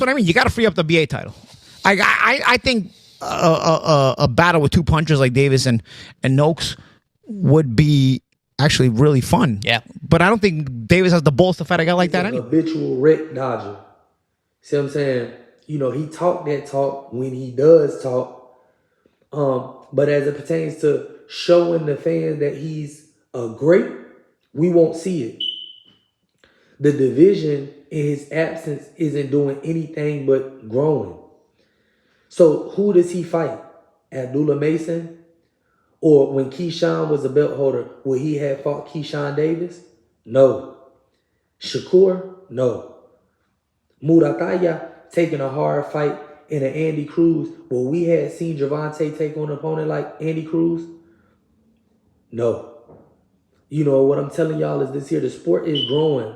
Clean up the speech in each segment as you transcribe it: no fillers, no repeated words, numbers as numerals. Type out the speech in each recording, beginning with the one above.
what I mean. You got to free up the BA title. I think a battle with two punchers like Davis and Noakes would be actually really fun. Yeah. But I don't think Davis has the balls to fight a guy like that anyway. Habitual Rick Dodger. See what I'm saying? You know, he talked that talk when he does talk. But as it pertains to showing the fans that he's a great, we won't see it. The division in his absence isn't doing anything but growing. So who does he fight? Abdullah Mason? Or when Keyshawn was a belt holder, would he have fought Keyshawn Davis? No. Shakur? No. Murataya taking a hard fight in an Andy Cruz. Well, we had seen Gervonta take on an opponent like Andy Cruz? No. You know, what I'm telling y'all is this here. The sport is growing.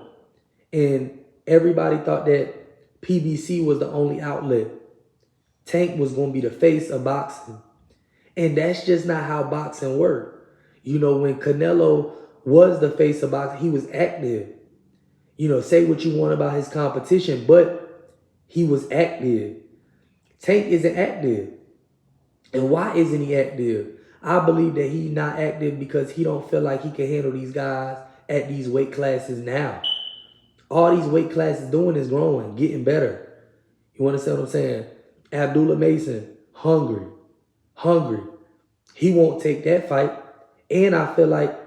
And everybody thought that PBC was the only outlet. Tank was going to be the face of boxing. And that's just not how boxing worked. You know, when Canelo was the face of boxing, he was active. You know, say what you want about his competition, but he was active. Tank isn't active. And why isn't he active? I believe that he's not active because he don't feel like he can handle these guys at these weight classes now. All these weight classes doing is growing, getting better. You understand what I'm saying? Abdullah Mason, hungry. He won't take that fight. And I feel like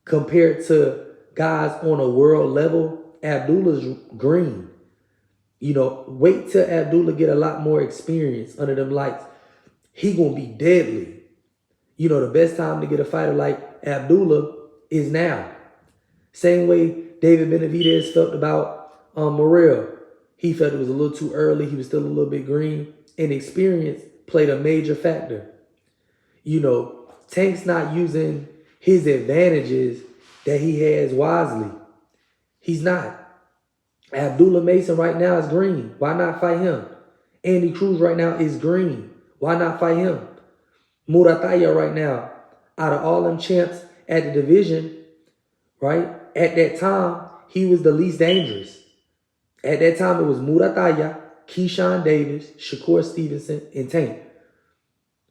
compared to guys on a world level, Abdullah's green. You know, wait till Abdullah get a lot more experience under them lights. He gonna be deadly. You know, the best time to get a fighter like Abdullah is now. Same way David Benavidez felt about Morrell. He felt it was a little too early. He was still a little bit green. And experience played a major factor. You know, Tank's not using his advantages that he has wisely. He's not. Abdullah Mason right now is green. Why not fight him? Andy Cruz right now is green. Why not fight him? Murataya right now, out of all them champs at the division, right? At that time, he was the least dangerous. At that time, it was Murataya, Keyshawn Davis, Shakur Stevenson, and Tank.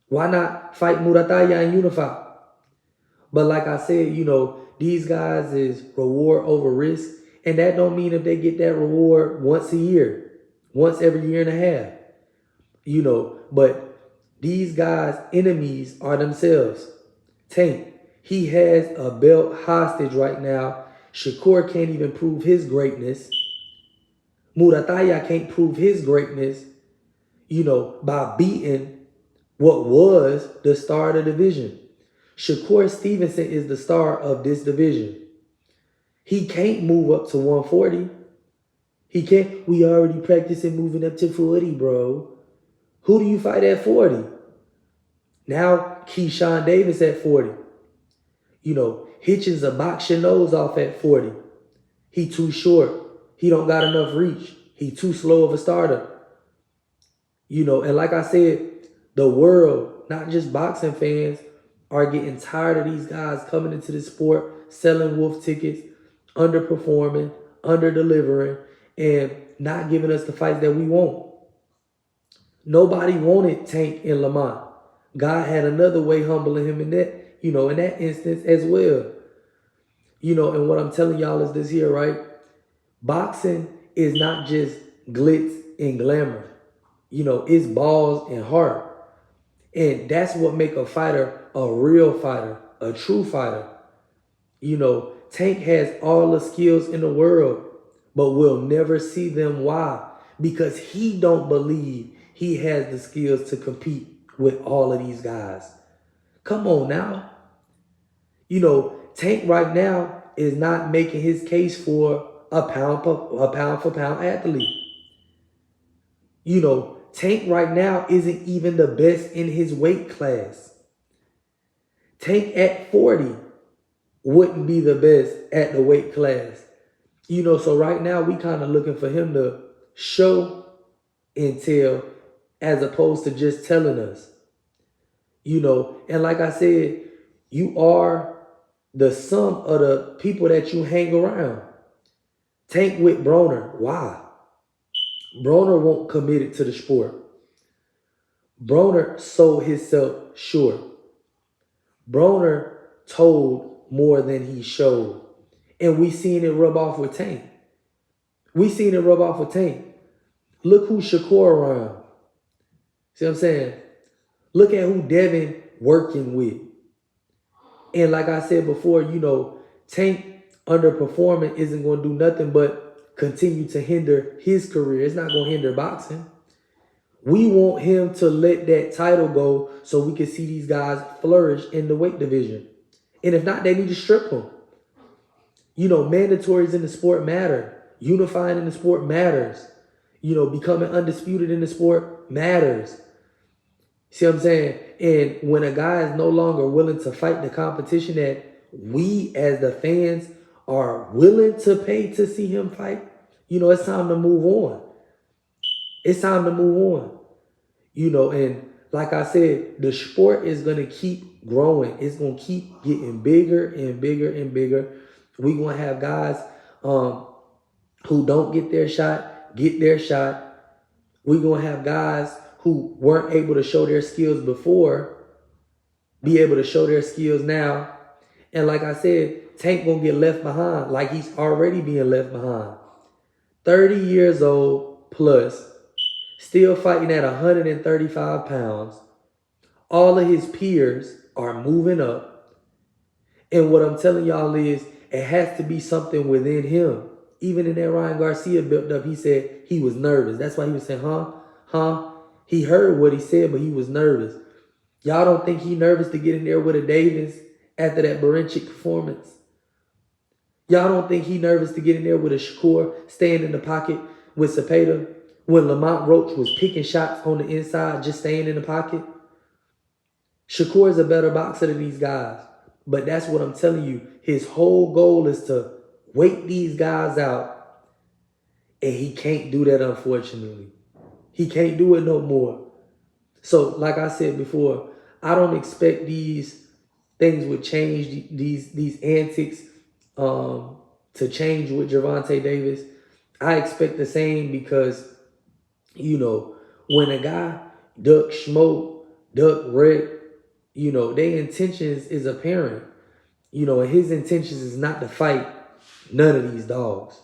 Why not fight Murataya and unify? But like I said, you know, these guys is reward over risk. And that don't mean if they get that reward once a year, once every year and a half. You know, but these guys' enemies are themselves. Tank, he has a belt hostage right now. Shakur can't even prove his greatness. Murataya can't prove his greatness, you know, by beating what was the star of the division. Shakur Stevenson is the star of this division. He can't move up to 140. He can't. We already practicing moving up to 40, bro. Who do you fight at 40? Now, Keyshawn Davis at 40. You know, Hitchens will box your nose off at 40. He too short. He don't got enough reach. He too slow of a starter. You know, and like I said, the world, not just boxing fans, are getting tired of these guys coming into the sport, selling wolf tickets, underperforming, under-delivering, and not giving us the fights that we want. Nobody wanted Tank in Lamont. God had another way humbling him in that, you know, in that instance as well. You know, and what I'm telling y'all is this here, right? Boxing is not just glitz and glamour. You know, it's balls and heart. And that's what make a fighter a real fighter, a true fighter. You know, Tank has all the skills in the world, but we'll never see them. Why? Because he don't believe he has the skills to compete with all of these guys. Come on now. You know, Tank right now is not making his case for a pound for pound athlete. You know, Tank right now isn't even the best in his weight class. Tank at 40 wouldn't be the best at the weight class. You know, so right now we kind of looking for him to show and tell as opposed to just telling us. You know, and like I said, you are the sum of the people that you hang around. Tank with Broner. Why? Broner won't commit it to the sport. Broner sold himself short. Broner told more than he showed. And we seen it rub off with Tank. We seen it rub off with Tank. Look who Shakur around. See what I'm saying? Look at who Devin working with. And like I said before, Tank underperforming isn't going to do nothing but continue to hinder his career. It's not going to hinder boxing. We want him to let that title go so we can see these guys flourish in the weight division. And if not, they need to strip them. Mandatories in the sport matter. Unifying in the sport matters. Becoming undisputed in the sport matters. See what I'm saying? And when a guy is no longer willing to fight the competition that we as the fans are willing to pay to see him fight, it's time to move on. It's time to move on. And like I said, the sport is going to keep growing. It's going to keep getting bigger and bigger and bigger. We're going to have guys who don't get their shot. We're going to have guys who weren't able to show their skills before be able to show their skills now. And like I said, Tank going to get left behind like he's already being left behind. 30 years old plus. Still fighting at 135 pounds. All of his peers are moving up. And what I'm telling y'all is it has to be something within him. Even in that Ryan Garcia built up, he said he was nervous. That's why he was saying, huh? He heard what he said, but he was nervous. Y'all don't think he nervous to get in there with a Davis after that Baranchik performance? Y'all don't think he nervous to get in there with a Shakur, staying in the pocket with Cepeda? When Lamont Roach was picking shots on the inside, just staying in the pocket? Shakur is a better boxer than these guys. But that's what I'm telling you. His whole goal is to wait these guys out. And he can't do that, unfortunately. He can't do it no more. So, like I said before, I don't expect these things would change, these antics to change with Gervonta Davis. I expect the same because when a guy duck smoke, duck wreck, their intentions is apparent. And his intentions is not to fight none of these dogs.